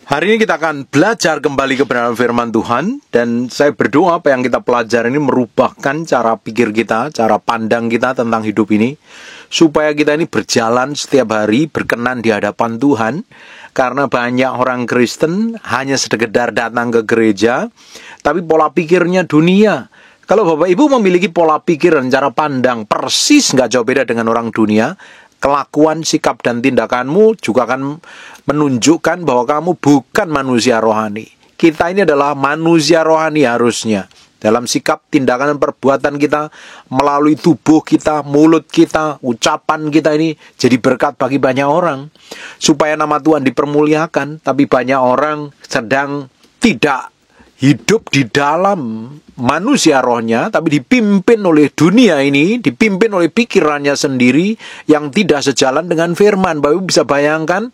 Hari ini kita akan belajar kembali kebenaran firman Tuhan. Dan saya berdoa apa yang kita pelajari ini merubahkan cara pikir kita, cara pandang kita tentang hidup ini, supaya kita ini berjalan setiap hari berkenan di hadapan Tuhan. Karena banyak orang Kristen hanya sekedar datang ke gereja, tapi pola pikirnya dunia. Kalau Bapak Ibu memiliki pola pikir dan cara pandang persis nggak jauh beda dengan orang dunia, kelakuan, sikap, dan tindakanmu juga akan menunjukkan bahwa kamu bukan manusia rohani. Kita ini adalah manusia rohani harusnya. Dalam sikap, tindakan, dan perbuatan kita, melalui tubuh kita, mulut kita, ucapan kita ini jadi berkat bagi banyak orang. Supaya nama Tuhan dipermuliakan, tapi banyak orang sedang tidak hidup di dalam manusia rohnya, tapi dipimpin oleh dunia ini, dipimpin oleh pikirannya sendiri yang tidak sejalan dengan firman. Bapak Ibu bisa bayangkan,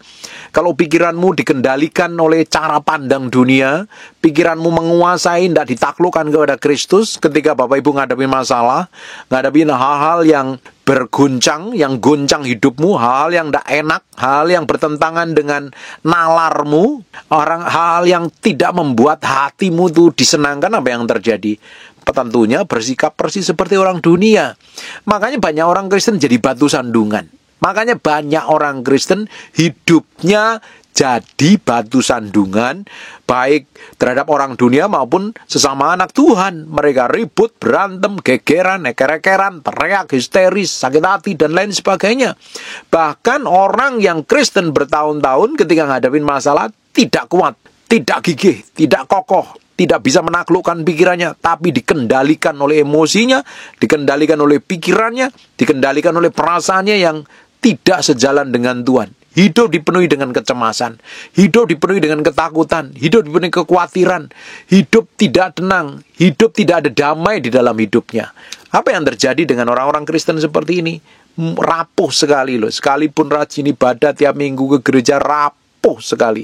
kalau pikiranmu dikendalikan oleh cara pandang dunia, pikiranmu menguasai, tidak ditaklukkan kepada Kristus, ketika Bapak Ibu menghadapi masalah, menghadapi hal-hal yang berguncang, yang goncang hidupmu, hal yang tidak enak, hal yang bertentangan dengan nalarmu, hal yang tidak membuat hatimu itu disenangkan, apa yang terjadi? Tentunya bersikap persis seperti orang dunia. Makanya banyak orang Kristen jadi batu sandungan. Makanya banyak orang Kristen hidupnya jadi batu sandungan, baik terhadap orang dunia maupun sesama anak Tuhan. Mereka ribut, berantem, gegeran, eker-ekeran, teriak, histeris, sakit hati, dan lain sebagainya. Bahkan orang yang Kristen bertahun-tahun ketika menghadapi masalah tidak kuat, tidak gigih, tidak kokoh, tidak bisa menaklukkan pikirannya, tapi dikendalikan oleh emosinya, dikendalikan oleh pikirannya, dikendalikan oleh perasaannya yang tidak sejalan dengan Tuhan. Hidup dipenuhi dengan kecemasan, hidup dipenuhi dengan ketakutan, hidup dipenuhi kekhawatiran, hidup tidak tenang, hidup tidak ada damai di dalam hidupnya. Apa yang terjadi dengan orang-orang Kristen seperti ini? Rapuh sekali loh. Sekalipun rajin ibadah tiap minggu ke gereja, rapuh sekali.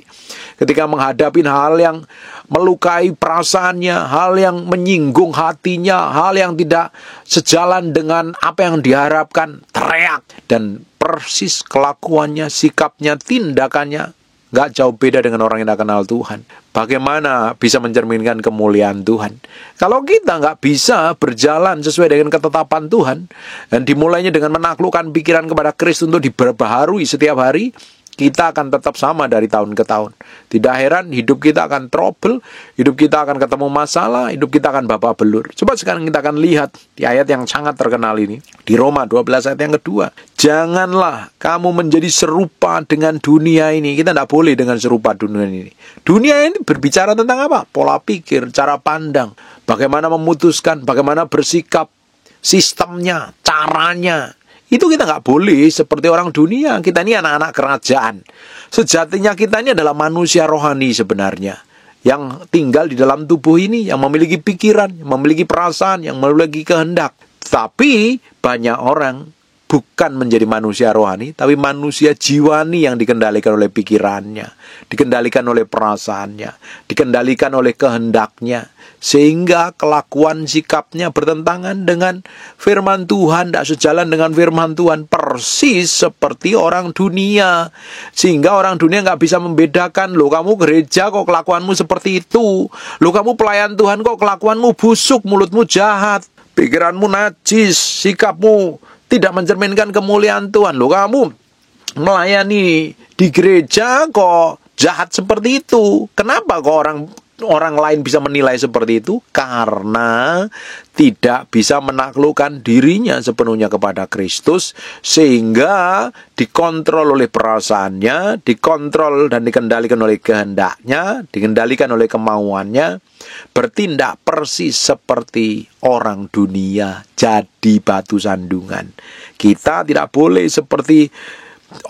Ketika menghadapi hal yang melukai perasaannya, hal yang menyinggung hatinya, hal yang tidak sejalan dengan apa yang diharapkan, teriak. Dan persis kelakuannya, sikapnya, tindakannya nggak jauh beda dengan orang yang tidak kenal Tuhan. Bagaimana bisa mencerminkan kemuliaan Tuhan? Kalau kita nggak bisa berjalan sesuai dengan ketetapan Tuhan, dan dimulainya dengan menaklukkan pikiran kepada Kristus untuk diperbaharui setiap hari, kita akan tetap sama dari tahun ke tahun. Tidak heran hidup kita akan trouble, hidup kita akan ketemu masalah, hidup kita akan babak belur. Coba sekarang kita akan lihat di ayat yang sangat terkenal ini, di Roma 12 ayat yang kedua. Janganlah kamu menjadi serupa dengan dunia ini. Kita tidak boleh dengan serupa dunia ini. Dunia ini berbicara tentang apa? Pola pikir, cara pandang, bagaimana memutuskan, bagaimana bersikap, sistemnya, caranya. Itu kita nggak boleh seperti orang dunia. Kita ini anak-anak kerajaan. Sejatinya kita ini adalah manusia rohani sebenarnya, yang tinggal di dalam tubuh ini, yang memiliki pikiran, yang memiliki perasaan, yang memiliki kehendak. Tapi banyak orang bukan menjadi manusia rohani, tapi manusia jiwani yang dikendalikan oleh pikirannya, dikendalikan oleh perasaannya, dikendalikan oleh kehendaknya, sehingga kelakuan sikapnya bertentangan dengan firman Tuhan, tidak sejalan dengan firman Tuhan, persis seperti orang dunia. Sehingga orang dunia nggak bisa membedakan, loh kamu gereja kok kelakuanmu seperti itu, loh kamu pelayan Tuhan kok kelakuanmu busuk, mulutmu jahat, pikiranmu najis, sikapmu tidak mencerminkan kemuliaan Tuhan. Loh kamu melayani di gereja kok jahat seperti itu. Kenapa kok orang lain bisa menilai seperti itu? Karena tidak bisa menaklukkan dirinya sepenuhnya kepada Kristus, sehingga dikontrol oleh perasaannya, dikontrol dan dikendalikan oleh kehendaknya, dikendalikan oleh kemauannya, bertindak persis seperti orang dunia, jadi batu sandungan. Kita tidak boleh seperti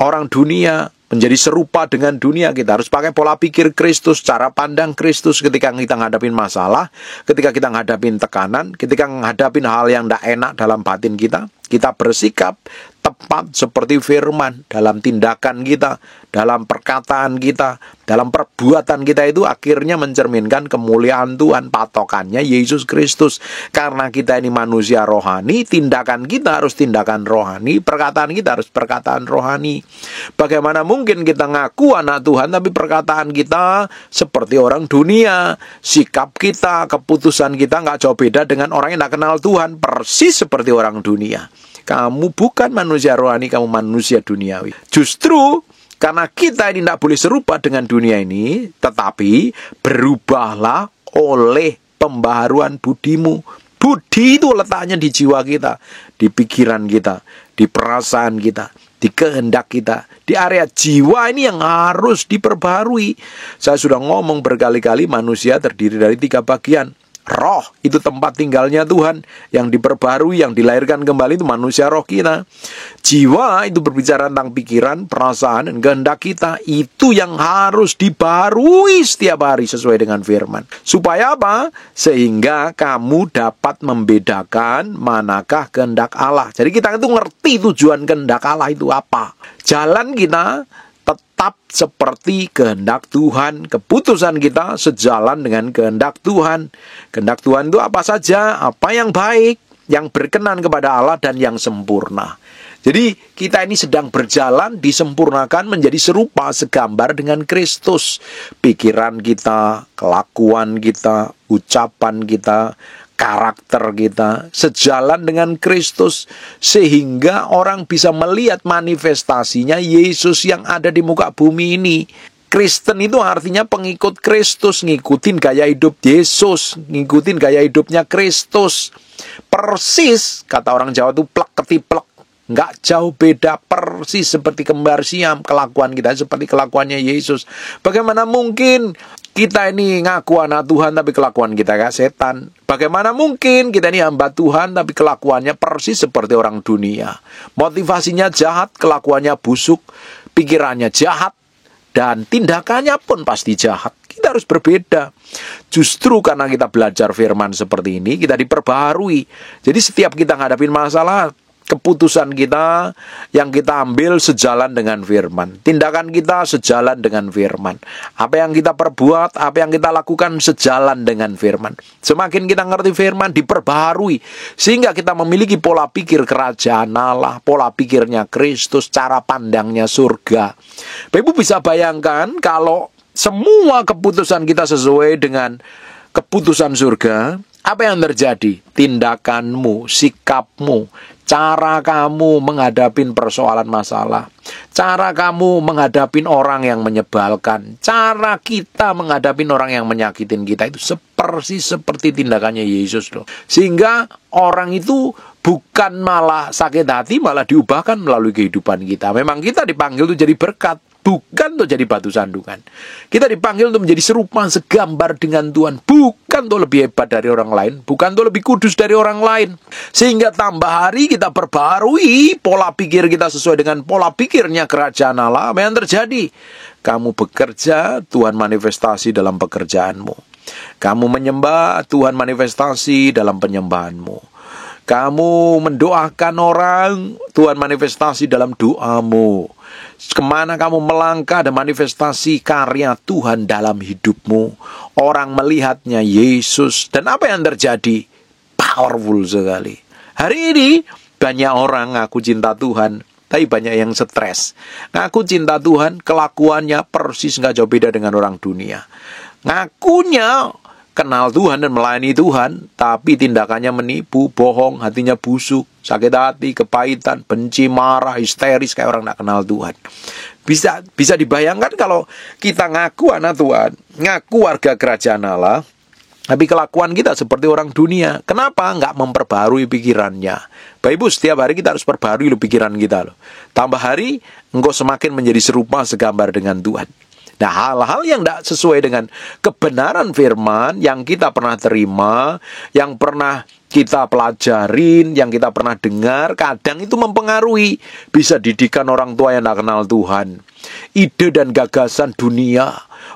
orang dunia, menjadi serupa dengan dunia. Kita harus pakai pola pikir Kristus, cara pandang Kristus ketika kita menghadapi masalah, ketika kita menghadapi tekanan, ketika menghadapi hal yang tidak enak dalam batin kita. kita bersikap tepat seperti firman dalam tindakan kita, dalam perkataan kita, dalam perbuatan kita, itu akhirnya mencerminkan kemuliaan Tuhan. Patokannya Yesus Kristus. Karena kita ini manusia rohani, tindakan kita harus tindakan rohani, perkataan kita harus perkataan rohani. Bagaimana mungkin kita ngaku anak Tuhan tapi perkataan kita seperti orang dunia, sikap kita, keputusan kita nggak jauh beda dengan orang yang nggak kenal Tuhan, persis seperti orang dunia. Kamu bukan manusia rohani, kamu manusia duniawi. Justru karena kita ini tidak boleh serupa dengan dunia ini, tetapi berubahlah oleh pembaharuan budimu. Budi itu letaknya di jiwa kita, di pikiran kita, di perasaan kita, di kehendak kita. Di area jiwa ini yang harus diperbaharui. Saya sudah ngomong berkali-kali, manusia terdiri dari 3 bagian. Roh itu tempat tinggalnya Tuhan, yang diperbarui, yang dilahirkan kembali itu manusia roh kita. Jiwa itu berbicara tentang pikiran, perasaan, dan kehendak kita. Itu yang harus dibaharui setiap hari sesuai dengan firman. Supaya apa? Sehingga kamu dapat membedakan manakah kehendak Allah. Jadi kita itu ngerti tujuan kehendak Allah itu apa. Jalan kita tetap seperti kehendak Tuhan. Keputusan kita sejalan dengan kehendak Tuhan. Kehendak Tuhan itu apa saja? Apa yang baik, yang berkenan kepada Allah, dan yang sempurna. Jadi kita ini sedang berjalan disempurnakan menjadi serupa segambar dengan Kristus. Pikiran kita, kelakuan kita, ucapan kita, karakter kita sejalan dengan Kristus, sehingga orang bisa melihat manifestasinya Yesus yang ada di muka bumi ini. Kristen itu artinya pengikut Kristus, ngikutin gaya hidup Yesus, ngikutin gaya hidupnya Kristus. Persis, kata orang Jawa itu plek ketiplek, nggak jauh beda, persis seperti kembar siam. Kelakuan kita seperti kelakuannya Yesus. Bagaimana mungkin kita ini ngaku anak Tuhan tapi kelakuan kita kayak setan? Bagaimana mungkin kita ini hamba Tuhan tapi kelakuannya persis seperti orang dunia? Motivasinya jahat, kelakuannya busuk, pikirannya jahat, dan tindakannya pun pasti jahat. Kita harus berbeda. Justru karena kita belajar firman seperti ini, kita diperbaharui. Jadi setiap kita ngadapin masalah, keputusan kita yang kita ambil sejalan dengan firman. Tindakan kita sejalan dengan firman. Apa yang kita perbuat, apa yang kita lakukan sejalan dengan firman. Semakin kita ngerti firman, diperbaharui. Sehingga kita memiliki pola pikir kerajaan Allah, pola pikirnya Kristus, cara pandangnya surga. Bapak Ibu bisa bayangkan kalau semua keputusan kita sesuai dengan keputusan surga, apa yang terjadi? Tindakanmu, sikapmu, cara kamu menghadapi persoalan masalah, cara kamu menghadapi orang yang menyebalkan, cara kita menghadapi orang yang menyakitin kita, itu persis seperti tindakannya Yesus loh. Sehingga orang itu bukan malah sakit hati, malah diubahkan melalui kehidupan kita. Memang kita dipanggil untuk jadi berkat, bukan untuk jadi batu sandungan. Kita dipanggil untuk menjadi serupa segambar dengan Tuhan, bukan untuk lebih hebat dari orang lain, bukan untuk lebih kudus dari orang lain. Sehingga tambah hari kita perbarui pola pikir kita sesuai dengan pola pikirnya kerajaan Allah. Apa yang terjadi? Kamu bekerja, Tuhan manifestasi dalam pekerjaanmu. Kamu menyembah, Tuhan manifestasi dalam penyembahanmu. Kamu mendoakan orang, Tuhan manifestasi dalam doamu. Kemana kamu melangkah, ada manifestasi karya Tuhan dalam hidupmu. Orang melihatnya Yesus. Dan apa yang terjadi? Powerful sekali. Hari ini banyak orang ngaku cinta Tuhan, tapi banyak yang stres. Ngaku cinta Tuhan, kelakuannya persis nggak jauh beda dengan orang dunia. Ngakunya kenal Tuhan dan melayani Tuhan, tapi tindakannya menipu, bohong, hatinya busuk, sakit hati, kepahitan, benci, marah, histeris, kayak orang tidak kenal Tuhan. Bisa dibayangkan kalau kita ngaku anak Tuhan, ngaku warga kerajaan Allah, tapi kelakuan kita seperti orang dunia. Kenapa? Nggak memperbarui pikirannya. Bapak Ibu, setiap hari kita harus perbarui pikiran kita loh. Tambah hari, engkau semakin menjadi serupa segambar dengan Tuhan. Nah, hal-hal yang tidak sesuai dengan kebenaran firman yang kita pernah terima, yang pernah kita pelajarin, yang kita pernah dengar, kadang itu mempengaruhi. Bisa didikan orang tua yang tidak kenal Tuhan, ide dan gagasan dunia,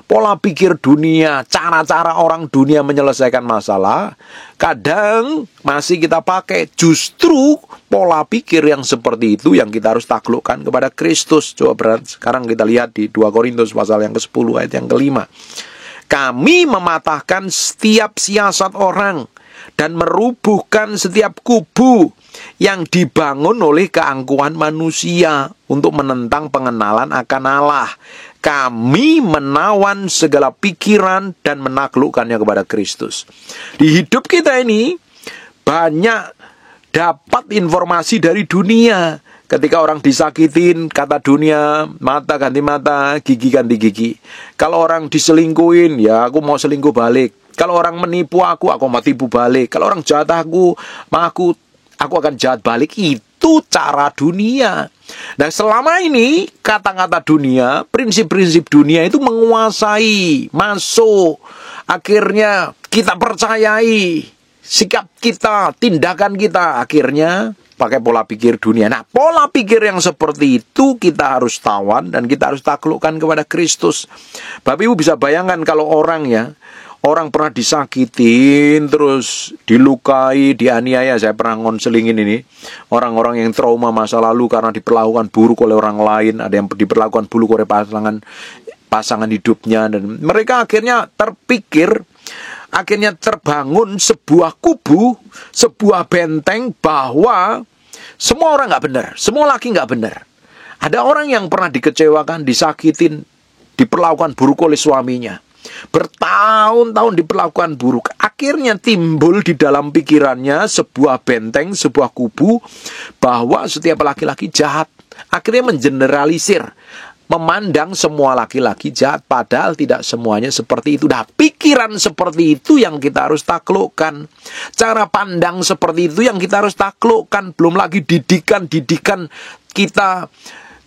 pola pikir dunia, cara-cara orang dunia menyelesaikan masalah, kadang masih kita pakai. Justru pola pikir yang seperti itu yang kita harus taklukkan kepada Kristus. Coba sekarang kita lihat di 2 Korintus pasal yang ke-10 ayat yang ke-5. Kami mematahkan setiap siasat orang dan merubuhkan setiap kubu yang dibangun oleh keangkuhan manusia untuk menentang pengenalan akan Allah. Kami menawan segala pikiran dan menaklukkannya kepada Kristus. Di hidup kita ini banyak dapat informasi dari dunia. Ketika orang disakitin, kata dunia, mata ganti mata, gigi ganti gigi. Kalau orang diselingkuhin, ya aku mau selingkuh balik. Kalau orang menipu aku mau tipu balik. Kalau orang jahat aku akan jahat balik. Itu cara dunia. Nah, selama ini kata-kata dunia, prinsip-prinsip dunia itu menguasai, masuk. Akhirnya kita percayai sikap kita, tindakan kita. Akhirnya pakai pola pikir dunia. Nah, pola pikir yang seperti itu kita harus tawan dan kita harus taklukkan kepada Kristus. Bapak Ibu bisa bayangkan kalau orang pernah disakitin, terus dilukai, dianiaya. Saya pernah ngonselingin ini. Orang-orang yang trauma masa lalu karena diperlakukan buruk oleh orang lain. Ada yang diperlakukan buruk oleh pasangan hidupnya. Dan mereka akhirnya terpikir, akhirnya terbangun sebuah kubu, sebuah benteng bahwa semua orang nggak benar, semua laki nggak benar. Ada orang yang pernah dikecewakan, disakitin, diperlakukan buruk oleh suaminya. Bertahun-tahun diperlakukan buruk. Akhirnya timbul di dalam pikirannya sebuah benteng, sebuah kubu bahwa setiap laki-laki jahat. Akhirnya mengeneralisir, memandang semua laki-laki jahat, padahal tidak semuanya seperti itu. Nah, pikiran seperti itu yang kita harus taklukkan. Cara pandang seperti itu yang kita harus taklukkan. Belum lagi didikan kita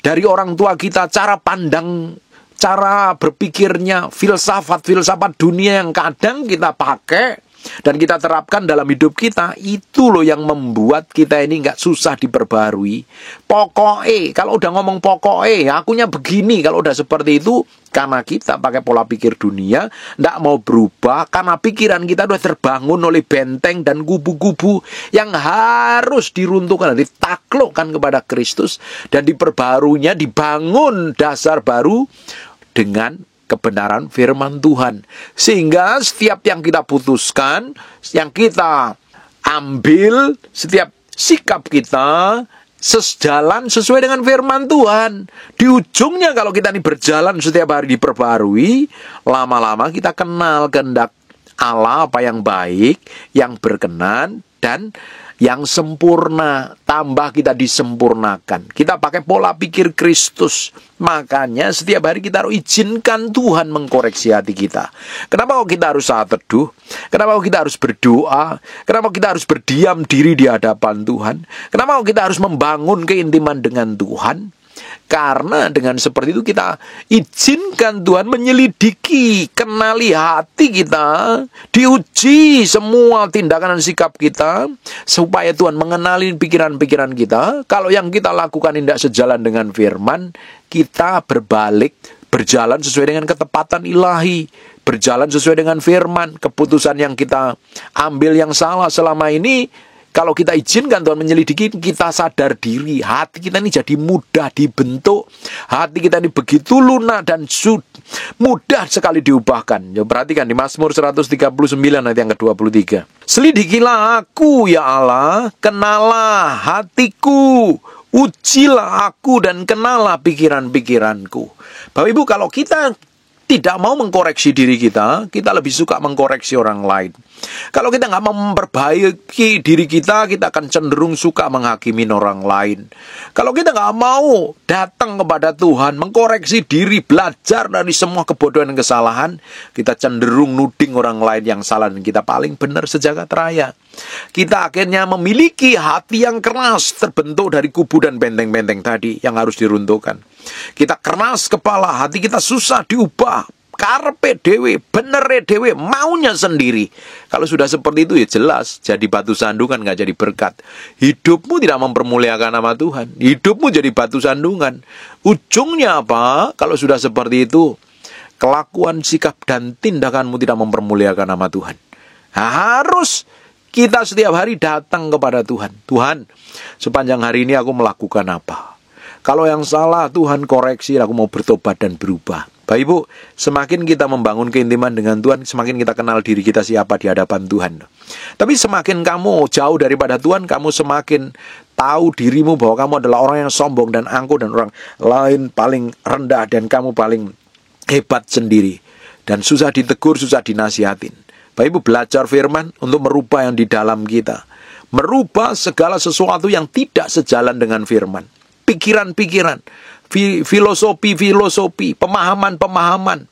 dari orang tua kita, cara pandang, cara berpikirnya, filsafat dunia yang kadang kita pakai dan kita terapkan dalam hidup kita. Itu loh yang membuat kita ini nggak susah diperbarui. Pokoknya, kalau udah ngomong pokoknya, akunya begini. Kalau udah seperti itu, karena kita pakai pola pikir dunia, nggak mau berubah, karena pikiran kita udah terbangun oleh benteng dan kubu-kubu yang harus diruntuhkan, ditaklukkan kepada Kristus, dan diperbarunya, dibangun dasar baru dengan kebenaran firman Tuhan. Sehingga setiap yang kita putuskan, yang kita ambil, setiap sikap kita sejalan sesuai dengan firman Tuhan. Di ujungnya kalau kita ini berjalan setiap hari diperbarui, lama-lama kita kenal kehendak Allah, apa yang baik, yang berkenan, dan yang sempurna. Tambah kita disempurnakan. Kita pakai pola pikir Kristus. Makanya setiap hari kita harus izinkan Tuhan mengkoreksi hati kita. Kenapa kok kita harus saat teduh? Kenapa kok kita harus berdoa? Kenapa kita harus berdiam diri di hadapan Tuhan? Kenapa kok kita harus membangun keintiman dengan Tuhan? Karena dengan seperti itu kita izinkan Tuhan menyelidiki, kenali hati kita, diuji semua tindakan dan sikap kita, supaya Tuhan mengenali pikiran-pikiran kita. Kalau yang kita lakukan tidak sejalan dengan firman, kita berbalik, berjalan sesuai dengan ketepatan ilahi, berjalan sesuai dengan firman. Keputusan yang kita ambil yang salah selama ini, kalau kita izinkan Tuhan menyelidiki, kita sadar diri. Hati kita ini jadi mudah dibentuk. Hati kita ini begitu lunak dan mudah sekali diubahkan. Ya, perhatikan di Mazmur 139 ayat yang ke-23. Selidikilah aku ya Allah, kenalah hatiku. Ujilah aku dan kenalah pikiran-pikiranku. Bapak Ibu, kalau kita tidak mau mengkoreksi diri kita, kita lebih suka mengkoreksi orang lain. Kalau kita nggak mau memperbaiki diri kita, kita akan cenderung suka menghakimi orang lain. Kalau kita nggak mau datang kepada Tuhan, mengkoreksi diri, belajar dari semua kebodohan dan kesalahan, kita cenderung nuding orang lain yang salah dan kita paling benar sejagat raya. Kita akhirnya memiliki hati yang keras, terbentuk dari kubu dan benteng-benteng tadi yang harus diruntuhkan. Kita keras kepala, hati kita susah diubah. Karpe dewe, benere dewe, maunya sendiri. Kalau sudah seperti itu ya jelas jadi batu sandungan, nggak jadi berkat. Hidupmu tidak mempermuliakan nama Tuhan. Hidupmu jadi batu sandungan. Ujungnya apa? Kalau sudah seperti itu, kelakuan, sikap, dan tindakanmu tidak mempermuliakan nama Tuhan. Harus kita setiap hari datang kepada Tuhan. Tuhan, sepanjang hari ini aku melakukan apa? Kalau yang salah, Tuhan koreksi, aku mau bertobat dan berubah. Bapak Ibu, semakin kita membangun keintiman dengan Tuhan, semakin kita kenal diri kita siapa di hadapan Tuhan. Tapi semakin kamu jauh daripada Tuhan, kamu semakin tahu dirimu bahwa kamu adalah orang yang sombong dan angkuh, dan orang lain paling rendah, dan kamu paling hebat sendiri. Dan susah ditegur, susah dinasihatin. Bapak Ibu, belajar firman untuk merubah yang di dalam kita. Merubah segala sesuatu yang tidak sejalan dengan firman. Pikiran-pikiran, filosofi-filosofi, pemahaman-pemahaman,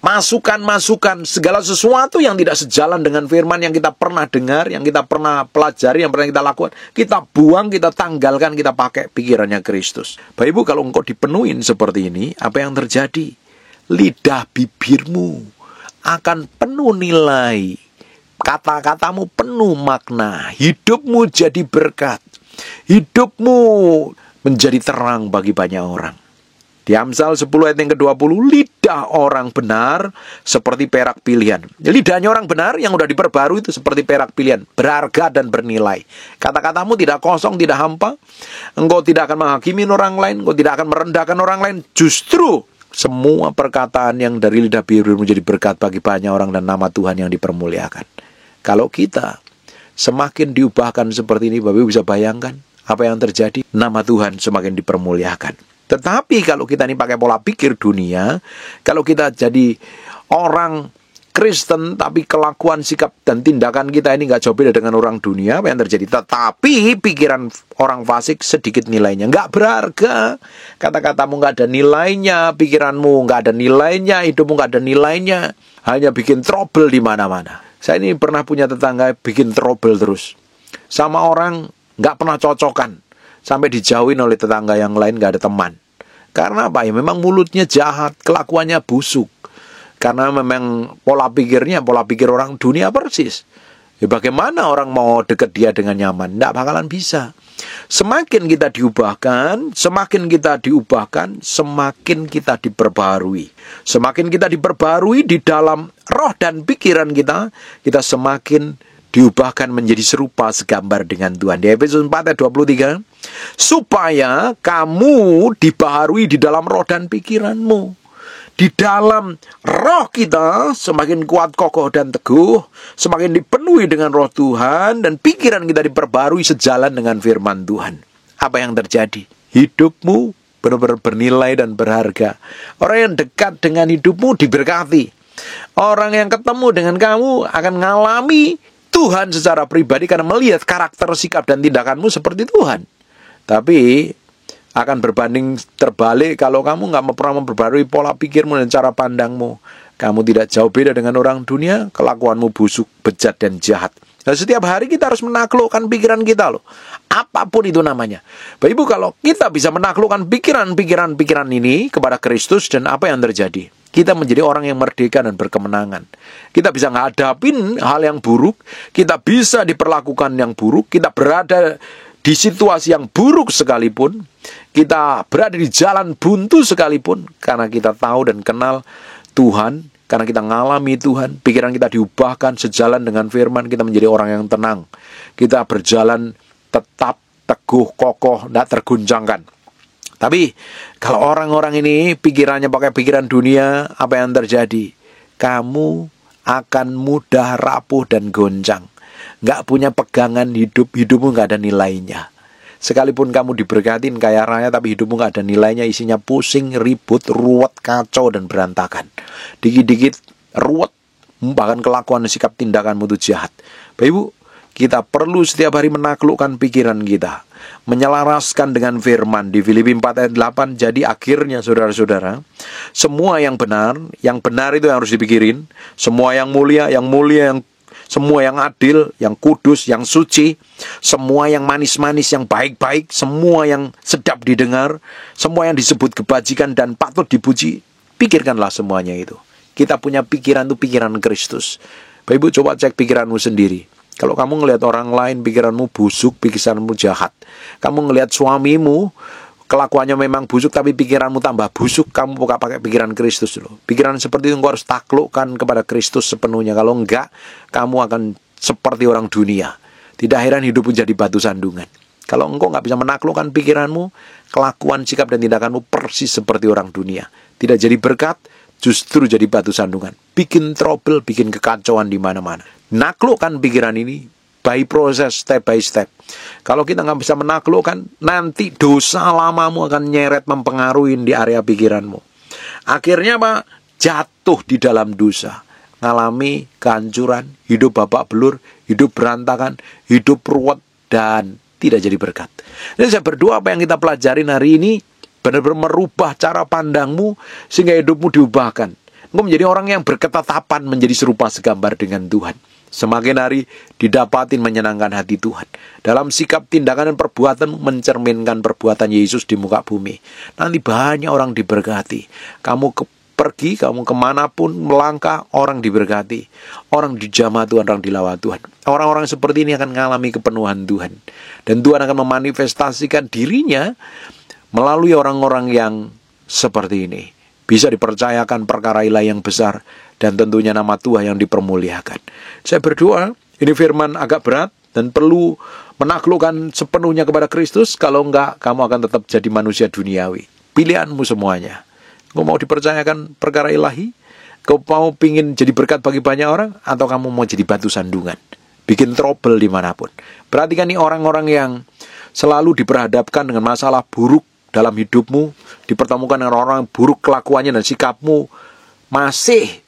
masukan-masukan, segala sesuatu yang tidak sejalan dengan firman yang kita pernah dengar, yang kita pernah pelajari, yang pernah kita lakukan, kita buang, kita tanggalkan, kita pakai pikirannya Kristus. Bapak Ibu, kalau engkau dipenuhin seperti ini, apa yang terjadi? Lidah bibirmu akan penuh nilai, kata-katamu penuh makna, hidupmu jadi berkat, hidupmu menjadi terang bagi banyak orang. Di Amsal 10 ayat yang ke-20, lidah orang benar seperti perak pilihan. Lidahnya orang benar yang udah diperbarui itu seperti perak pilihan, berharga dan bernilai. Kata-katamu tidak kosong, tidak hampa. Engkau tidak akan menghakimi orang lain, engkau tidak akan merendahkan orang lain. Justru semua perkataan yang dari lidah bibirmu menjadi berkat bagi banyak orang dan nama Tuhan yang dipermuliakan. Kalau kita semakin diubahkan seperti ini, Bapak Ibu bisa bayangkan apa yang terjadi? Nama Tuhan semakin dipermuliakan. Tetapi kalau kita ini pakai pola pikir dunia, kalau kita jadi orang Kristen, tapi kelakuan, sikap, dan tindakan kita ini nggak jauh beda dengan orang dunia, apa yang terjadi? Tetapi pikiran orang fasik sedikit nilainya, nggak berharga. Kata-katamu nggak ada nilainya, pikiranmu nggak ada nilainya, hidupmu nggak ada nilainya, hanya bikin trouble di mana-mana. Saya ini pernah punya tetangga bikin trouble terus, sama orang nggak pernah cocokan, sampai dijauhin oleh tetangga yang lain, nggak ada teman. Karena apa ya? Memang mulutnya jahat, kelakuannya busuk. Karena memang pola pikirnya, pola pikir orang dunia persis. Ya bagaimana orang mau dekat dia dengan nyaman? Nggak bakalan bisa. Semakin kita diubahkan, semakin kita diubahkan, semakin kita diperbarui. Semakin kita diperbarui di dalam roh dan pikiran kita, kita semakin diubahkan menjadi serupa segambar dengan Tuhan. Di Efesus 4 ayat 23, supaya kamu dibaharui di dalam roh dan pikiranmu. Di dalam roh kita semakin kuat, kokoh, dan teguh, semakin dipenuhi dengan roh Tuhan, dan pikiran kita diperbarui sejalan dengan firman Tuhan. Apa yang terjadi? Hidupmu benar-benar bernilai dan berharga. Orang yang dekat dengan hidupmu diberkati. Orang yang ketemu dengan kamu akan mengalami Tuhan secara pribadi karena melihat karakter, sikap, dan tindakanmu seperti Tuhan. Tapi akan berbanding terbalik kalau kamu nggak pernah memperbarui pola pikirmu dan cara pandangmu. Kamu tidak jauh beda dengan orang dunia, kelakuanmu busuk, bejat, dan jahat. Dan setiap hari kita harus menaklukkan pikiran kita loh. Apapun itu namanya. Bapak Ibu, kalau kita bisa menaklukkan pikiran-pikiran ini kepada Kristus, dan apa yang terjadi? Kita menjadi orang yang merdeka dan berkemenangan. Kita bisa ngadapin hal yang buruk, kita bisa diperlakukan yang buruk, kita berada di situasi yang buruk sekalipun, kita berada di jalan buntu sekalipun, karena kita tahu dan kenal Tuhan, karena kita ngalami Tuhan, pikiran kita diubahkan sejalan dengan firman, kita menjadi orang yang tenang. Kita berjalan tetap teguh, kokoh, tidak terguncangkan. Tapi kalau orang-orang ini pikirannya pakai pikiran dunia, apa yang terjadi? Kamu akan mudah rapuh dan goncang. Nggak punya pegangan hidup, hidupmu nggak ada nilainya. Sekalipun kamu diberkatin kaya raya, tapi hidupmu nggak ada nilainya, isinya pusing, ribut, ruwet, kacau, dan berantakan. Dikit-dikit ruwet, bahkan kelakuan, sikap, tindakanmu itu jahat. Bapak Ibu, kita perlu setiap hari menaklukkan pikiran kita, menyelaraskan dengan firman. Di Filipi 4 ayat 8, jadi akhirnya saudara-saudara, semua yang benar itu yang harus dipikirin. Semua yang mulia, semua yang adil, yang kudus, yang suci, semua yang manis-manis, yang baik-baik, semua yang sedap didengar, semua yang disebut kebajikan dan patut dipuji, pikirkanlah semuanya itu. Kita punya pikiran itu pikiran Kristus. Bapak Ibu, coba cek pikiranmu sendiri. Kalau kamu ngelihat orang lain, pikiranmu busuk, pikiranmu jahat. Kamu ngelihat suamimu, kelakuannya memang busuk tapi pikiranmu tambah busuk, kamu buka pakai pikiran Kristus dulu. Pikiran seperti itu engkau harus taklukkan kepada Kristus sepenuhnya. Kalau enggak, kamu akan seperti orang dunia. Tidak heran hidupmu jadi batu sandungan. Kalau engkau nggak bisa menaklukkan pikiranmu, kelakuan, sikap, dan tindakanmu persis seperti orang dunia. Tidak jadi berkat, justru jadi batu sandungan. Bikin trouble, bikin kekacauan di mana-mana. Naklukkan pikiran ini by proses, step by step. Kalau kita nggak bisa menaklukkan, nanti dosa lamamu akan nyeret mempengaruhi di area pikiranmu. Akhirnya apa? Jatuh di dalam dosa. Ngalami kehancuran, hidup babak belur, hidup berantakan, hidup ruwet, dan tidak jadi berkat. Jadi saya berdoa apa yang kita pelajarin hari ini benar-benar merubah cara pandangmu sehingga hidupmu diubahkan. Engkau menjadi orang yang berketetapan menjadi serupa segambar dengan Tuhan. Semakin hari didapatin menyenangkan hati Tuhan. Dalam sikap, tindakan, dan perbuatan mencerminkan perbuatan Yesus di muka bumi. Nanti banyak orang diberkati. Kamu pergi, kamu kemanapun melangkah, orang diberkati. Orang dijamah Tuhan, orang dilawat Tuhan. Orang-orang seperti ini akan mengalami kepenuhan Tuhan. Dan Tuhan akan memanifestasikan dirinya melalui orang-orang yang seperti ini. Bisa dipercayakan perkara ilahi yang besar. Dan tentunya nama Tuhan yang dipermuliakan. Saya berdoa, ini firman agak berat dan perlu menaklukkan sepenuhnya kepada Kristus. Kalau enggak, kamu akan tetap jadi manusia duniawi. Pilihanmu semuanya. Kamu mau dipercayakan perkara ilahi? Kamu mau pingin jadi berkat bagi banyak orang? Atau kamu mau jadi batu sandungan? Bikin trouble dimanapun. Perhatikan nih orang-orang yang selalu diperhadapkan dengan masalah buruk dalam hidupmu. Dipertemukan dengan orang buruk kelakuannya dan sikapmu. Masih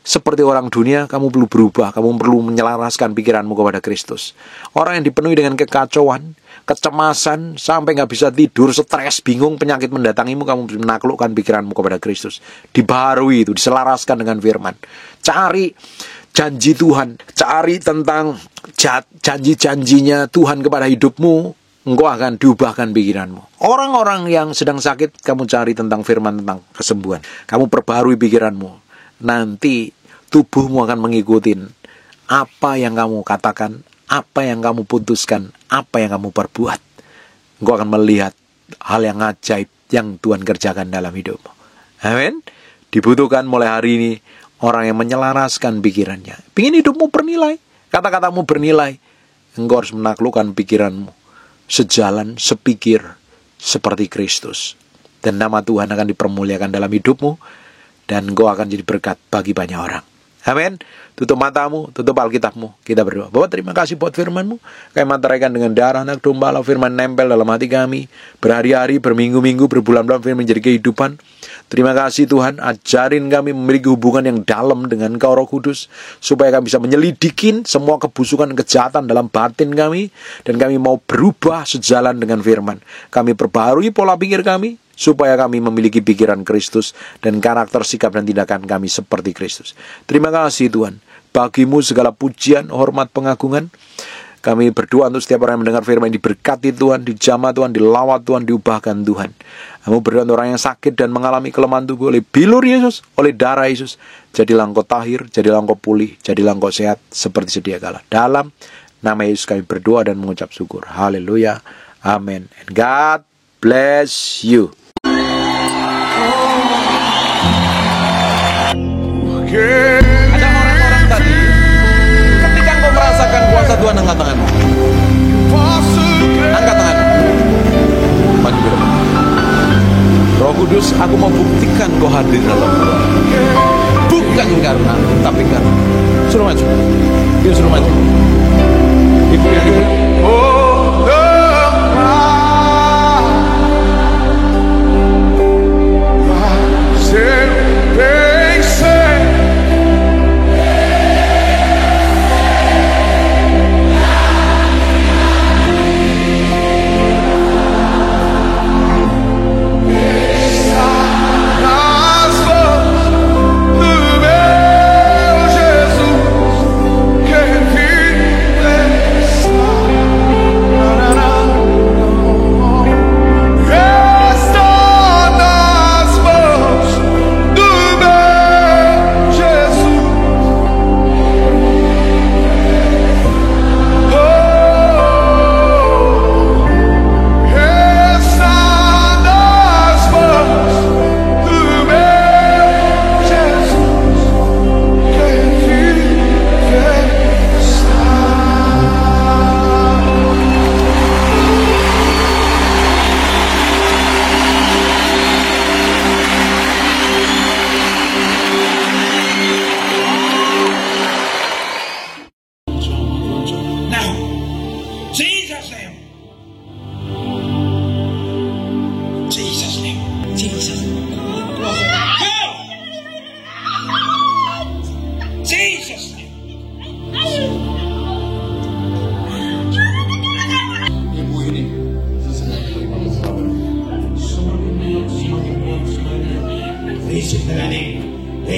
seperti orang dunia, kamu perlu berubah. Kamu perlu menyelaraskan pikiranmu kepada Kristus. Orang yang dipenuhi dengan kekacauan, kecemasan, sampai nggak bisa tidur, stres, bingung, penyakit mendatangimu, kamu bisa menaklukkan pikiranmu kepada Kristus. Dibaharui itu, diselaraskan dengan firman. Cari janji Tuhan, cari tentang janji-janjinya Tuhan kepada hidupmu, engkau akan diubahkan pikiranmu. Orang-orang yang sedang sakit, kamu cari tentang firman tentang kesembuhan. Kamu perbarui pikiranmu. Nanti tubuhmu akan mengikuti apa yang kamu katakan, apa yang kamu putuskan, apa yang kamu perbuat. Engkau akan melihat hal yang ajaib yang Tuhan kerjakan dalam hidupmu. Amin. Dibutuhkan mulai hari ini orang yang menyelaraskan pikirannya. Pingin hidupmu bernilai, kata-katamu bernilai. Engkau harus menaklukkan pikiranmu sejalan, sepikir seperti Kristus. Dan nama Tuhan akan dipermuliakan dalam hidupmu. Dan engkau akan jadi berkat bagi banyak orang. Amin. Tutup matamu, tutup Alkitabmu. Kita berdoa. Bapak, terima kasih buat firman-Mu. Kami mantaraikan dengan darah anak domba, firman nempel dalam hati kami. Berhari-hari, berminggu-minggu, berbulan-bulan firman menjadi kehidupan. Terima kasih Tuhan. Ajarin kami memiliki hubungan yang dalam dengan Engkau Roh Kudus. Supaya kami bisa menyelidikin semua kebusukan dan kejahatan dalam batin kami. Dan kami mau berubah sejalan dengan firman. Kami perbaharui pola pikir kami. Supaya kami memiliki pikiran Kristus dan karakter, sikap, dan tindakan kami seperti Kristus. Terima kasih Tuhan. Bagimu segala pujian, hormat, pengagungan. Kami berdoa untuk setiap orang yang mendengar firman ini, diberkati Tuhan, dijamah Tuhan, dilawat Tuhan, diubahkan Tuhan. Kamu berdoa untuk orang yang sakit dan mengalami kelemahan tubuh oleh bilur Yesus, oleh darah Yesus. Jadilah engkau tahir, jadilah engkau pulih, jadilah engkau sehat seperti sedia kala. Dalam nama Yesus kami berdoa dan mengucap syukur. Haleluya. Amin. And God bless you. Ada orang-orang tadi, ketika engkau merasakan kuasa Tuhan, angkat tanganmu. Angkat tanganmu. Maju ke depan. Roh Kudus, aku mau buktikan kau hadir dalam gua. Bukan karena, tapi karena. Suruh maju. Dia suruh maju. Ibu yang ibu.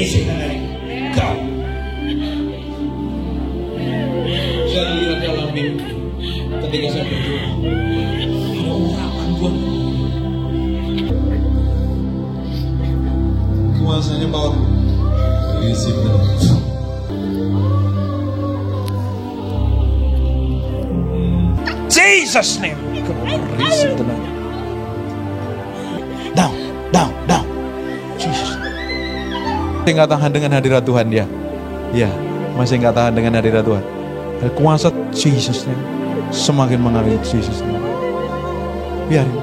setan kau. Saya lihat dalam mimpi ketika saya berdoa, ada urapan Tuhan. Kuasanya power. Isi benar. Jesus name. Isi tenang. Down. Jesus. Masih nggak tahan dengan hadirat Tuhan ya? Ya, masih nggak tahan dengan hadirat Tuhan. Kuasa Jesus name semakin mengalir Jesus name. Biarin.